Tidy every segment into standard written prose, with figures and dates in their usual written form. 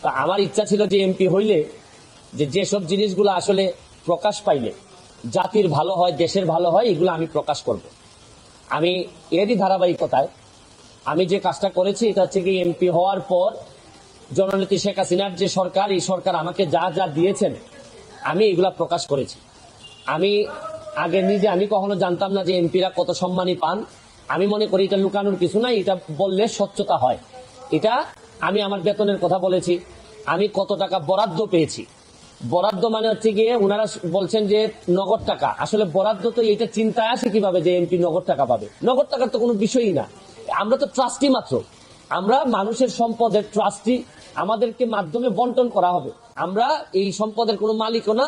তা আমার ইচ্ছা ছিল যে এমপি হইলে যেসব জিনিসগুলো আসলে প্রকাশ পাইলে জাতির ভালো হয়, দেশের ভালো হয়, এগুলো আমি প্রকাশ করব। আমি এরই ধারাবাহিকতায় আমি যে কাজটা করেছি এটা হচ্ছে কি, এমপি হওয়ার পর জননেত্রী শেখ হাসিনার যে সরকার, এই সরকার আমাকে যা যা দিয়েছেন আমি এগুলা প্রকাশ করেছি। আমি আগে নিজে আমি কখনো জানতাম না যে এমপিরা কত সম্মানী পান। আমি মনে করি এটা লুকানোর কিছু নাই, এটা বললে স্বচ্ছতা হয়। এটা আমি আমার বেতনের কথা বলেছি, আমি কত টাকা বরাদ্দ পেয়েছি। বরাদ্দ মানে হচ্ছে গিয়ে ওনারা বলছেন যে নগদ টাকা, আসলে বরাদ্দ তো এটা চিন্তায় আসে কিভাবে যে এমপি নগদ টাকা পাবে। নগদ টাকার তো কোনো বিষয়ই না, আমরা তো ট্রাস্টি মাত্র, আমরা মানুষের সম্পদের ট্রাস্টি, আমাদেরকে মাধ্যমে বন্টন করা হবে। আমরা এই সম্পদের কোনো মালিকও না।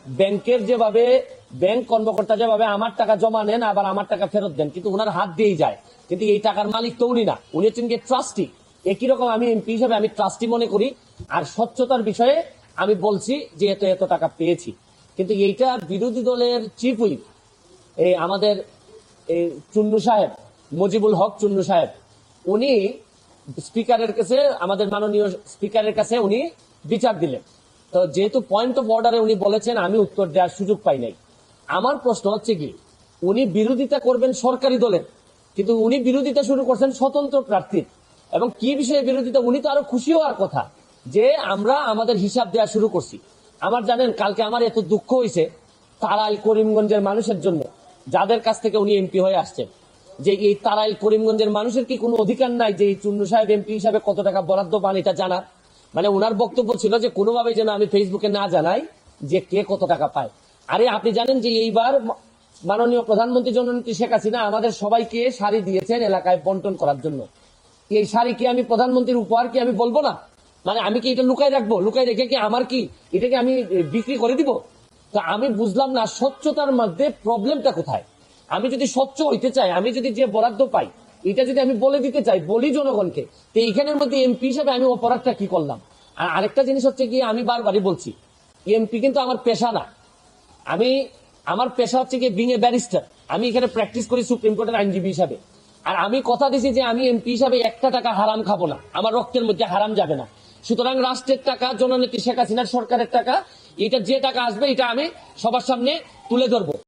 ব্যাংকের যেভাবে ব্যাংক কর্মকর্তা যেভাবে আমার টাকা জমা নেন আবার আমার টাকা ফেরত দেন, কিন্তু ওনার হাত দিয়েই যায়, কিন্তু এই টাকার মালিক তো উনি না, উনি হচ্ছেন গিয়ে ট্রাস্টি। একই রকম আমি এমপি হিসাবে আমি ট্রাস্টি মনে করি। আর স্বচ্ছতার বিষয়ে আমি বলছি যে এত এত টাকা পেয়েছি। কিন্তু এইটা বিরোধী দলের চিফ হুইপ আমাদের চুন্নু সাহেব, মুজিবুল হক চুন্নু সাহেব, উনি স্পিকারের কাছে, আমাদের মাননীয় স্পিকারের কাছে উনি বিচার দিলেন। তো যেহেতু পয়েন্ট অফ অর্ডারে উনি বলেছেন, আমি উত্তর দেওয়ার সুযোগ পাই নাই। আমার প্রশ্ন হচ্ছে কি, উনি বিরোধিতা করবেন সরকারি দলের, কিন্তু উনি বিরোধিতা শুরু করছেন স্বতন্ত্র প্রার্থীর। এবং কি বিষয়ে বিরোধিতা, উনি তো আরো খুশি হওয়ার কথা যে আমরা আমাদের হিসাব দেওয়া শুরু করছি। আমার জানেন কালকে আমার এত দুঃখ হয়েছে তারাইল করিমগঞ্জের মানুষের জন্য, যাদের কাছ থেকে উনি এমপি হয়ে আসছেন, যে এই তারাইল করিমগঞ্জের মানুষের কি কোনো অধিকার নাই যে এই চুন্নু সাহেব এমপি হিসাবে কত টাকা বরাদ্দ পান এটা জানার? মানে ওনার বক্তব্য ছিল যে কোনোভাবে যেন আমি ফেসবুকে না জানাই যে কে কত টাকা পায়। আরে আপনি জানেন যে এইবার মাননীয় প্রধানমন্ত্রী জননেত্রী শেখ হাসিনা আমাদের সবাইকে শাড়ি দিয়েছেন এলাকায় বন্টন করার জন্য। এই শাড়ি কি আমি প্রধানমন্ত্রীর উপহার কি আমি বলবো না? মানে আমি কি এটা লুকাই রাখবো? লুকাই রেখে কি আমার কি এটাকে আমি বিক্রি করে দিব? তো আমি বুঝলাম না স্বচ্ছতার মধ্যে প্রবলেমটা কোথায়। আমি যদি স্বচ্ছ হইতে চাই, আমি যদি যে বরাদ্দ পাই এটা যদি আমি বলে দিতে চাই, বলি জনগণকে, তো এইখানের মধ্যে এমপি হিসাবে আমি অপরাধটা কি করলাম? আর আরেকটা জিনিস হচ্ছে কি, আমি বারবারই বলছি এমপি কিন্তু আমার পেশা না। আমার পেশা হচ্ছে কি বিং এ ব্যারিস্টার। আমি এখানে প্র্যাকটিস করি সুপ্রিম কোর্টের আইনজীবী হিসাবে। আর আমি কথা দিছি যে আমি এমপি হিসাবে একটা টাকা হারাম খাবো না, আমার রক্তের মধ্যে হারাম যাবে না। সুতরাং রাষ্ট্রের টাকা, জননেত্রী শেখ হাসিনার সরকারের টাকা, এটা যে টাকা আসবে এটা আমি সবার সামনে তুলে ধরবো।